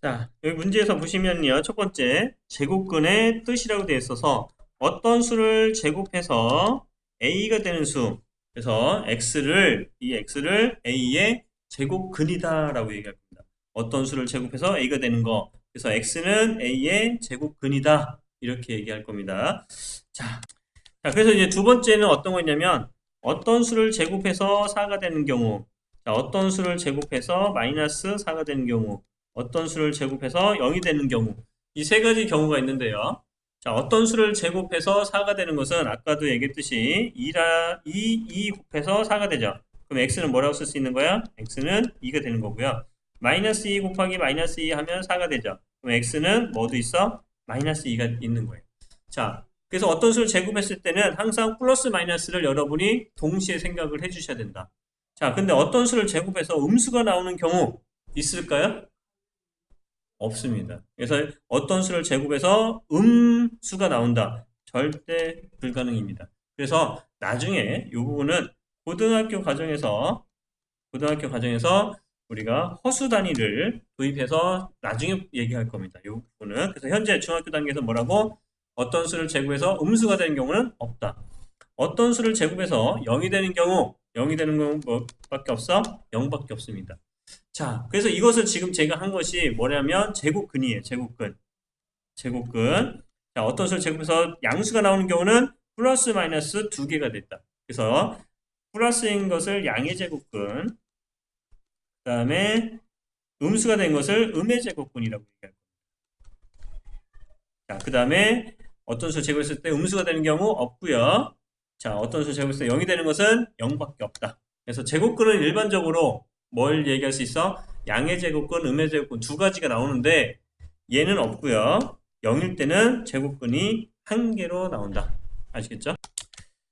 자, 여기 문제에서 보시면요. 첫 번째, 제곱근의 뜻이라고 되어 있어서 어떤 수를 제곱해서 a가 되는 수. 그래서 이 x를 a의 제곱근이다라고 얘기할 겁니다. 어떤 수를 제곱해서 a가 되는 거. 그래서 x는 a의 제곱근이다. 이렇게 얘기할 겁니다. 자, 그래서 이제 두 번째는 어떤 거냐면 어떤 수를 제곱해서 4가 되는 경우, 자, 어떤 수를 제곱해서 마이너스 4가 되는 경우, 어떤 수를 제곱해서 0이 되는 경우, 이 세 가지 경우가 있는데요. 자, 어떤 수를 제곱해서 4가 되는 것은 아까도 얘기했듯이 2 곱해서 4가 되죠. 그럼 x는 뭐라고 쓸 수 있는 거야? x는 2가 되는 거고요. 마이너스 2 곱하기 마이너스 2 하면 4가 되죠. 그럼 x는 뭐도 있어? 마이너스 2가 있는 거예요. 자, 그래서 어떤 수를 제곱했을 때는 항상 플러스 마이너스를 여러분이 동시에 생각을 해주셔야 된다. 자, 근데 어떤 수를 제곱해서 음수가 나오는 경우 있을까요? 없습니다. 그래서 어떤 수를 제곱해서 음수가 나온다. 절대 불가능입니다. 그래서 나중에 이 부분은 고등학교 과정에서 우리가 허수 단위를 도입해서 나중에 얘기할 겁니다. 이 부분은. 그래서 현재 중학교 단계에서 뭐라고? 어떤 수를 제곱해서 음수가 되는 경우는 없다. 어떤 수를 제곱해서 0이 되는 경우, 0이 되는 경우 뭐밖에 없어? 0밖에 없습니다. 자, 그래서 이것을 지금 제가 한 것이 뭐냐면 제곱근이에요. 제곱근. 자, 어떤 수를 제곱해서 양수가 나오는 경우는 플러스 마이너스 두 개가 됐다. 그래서 플러스인 것을 양의 제곱근, 그 다음에 음수가 된 것을 음의 제곱근이라고 얘기할 겁니다. 자, 그 다음에 어떤 수를 제곱했을 때 음수가 되는 경우 없고요. 자, 어떤 수를 제곱했을 때 0이 되는 것은 0밖에 없다. 그래서 제곱근은 일반적으로 뭘 얘기할 수 있어? 양의 제곱근, 음의 제곱근 두 가지가 나오는데 얘는 없고요. 0일 때는 제곱근이 한 개로 나온다. 아시겠죠?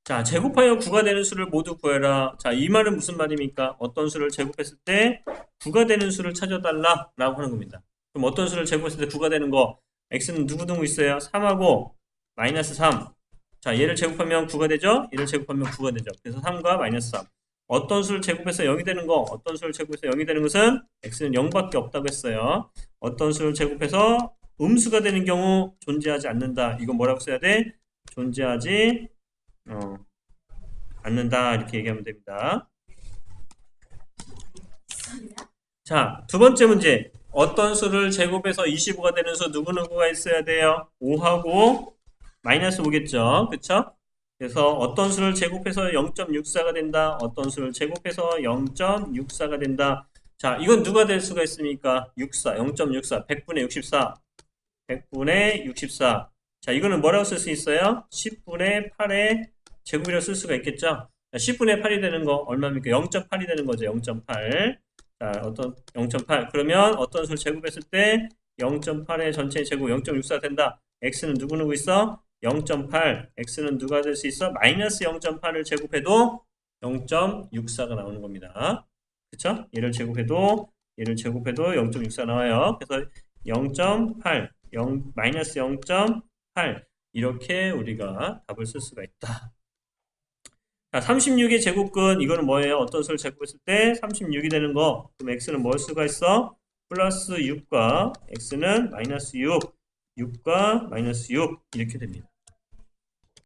자, 제곱하여 9가 되는 수를 모두 구해라. 자, 이 말은 무슨 말입니까? 어떤 수를 제곱했을 때 9가 되는 수를 찾아달라 라고 하는 겁니다. 그럼 어떤 수를 제곱했을 때 9가 되는 거 x는 누구 있어요? 3하고 마이너스 3. 자, 얘를 제곱하면 9가 되죠? 얘를 제곱하면 9가 되죠. 그래서 3과 마이너스 3. 어떤 수를 제곱해서 0이 되는 거, 어떤 수를 제곱해서 0이 되는 것은 x는 0밖에 없다고 했어요. 어떤 수를 제곱해서 음수가 되는 경우 존재하지 않는다. 이건 뭐라고 써야 돼? 존재하지 어, 않는다. 이렇게 얘기하면 됩니다. 자, 두 번째 문제. 어떤 수를 제곱해서 25가 되는 수 누구누구가 있어야 돼요? 5하고 마이너스 5겠죠. 그쵸? 그래서 어떤 수를 제곱해서 0.64가 된다. 어떤 수를 제곱해서 0.64가 된다. 자, 이건 누가 될 수가 있습니까? 64, 0.64, 100분의 64. 100분의 64. 자, 이거는 뭐라고 쓸 수 있어요? 10분의 8의 제곱이라고 쓸 수가 있겠죠? 10분의 8이 되는 거 얼마입니까? 0.8이 되는 거죠. 0.8. 자, 어떤 0.8. 그러면 어떤 수를 제곱했을 때 0.8의 전체 제곱 0.64 된다. x는 누구 있어? 0.8. x는 누가 될 수 있어? 마이너스 0.8을 제곱해도 0.64가 나오는 겁니다. 그쵸? 얘를 제곱해도 0.64 나와요. 그래서 0.8, 마이너스 0.8 이렇게 우리가 답을 쓸 수가 있다. 자, 36의 제곱근 이거는 뭐예요? 어떤 수를 제곱했을 때 36이 되는 거. 그럼 x는 뭘 수가 있어? 플러스 6과 x는 마이너스 6, 6과 마이너스 6 이렇게 됩니다.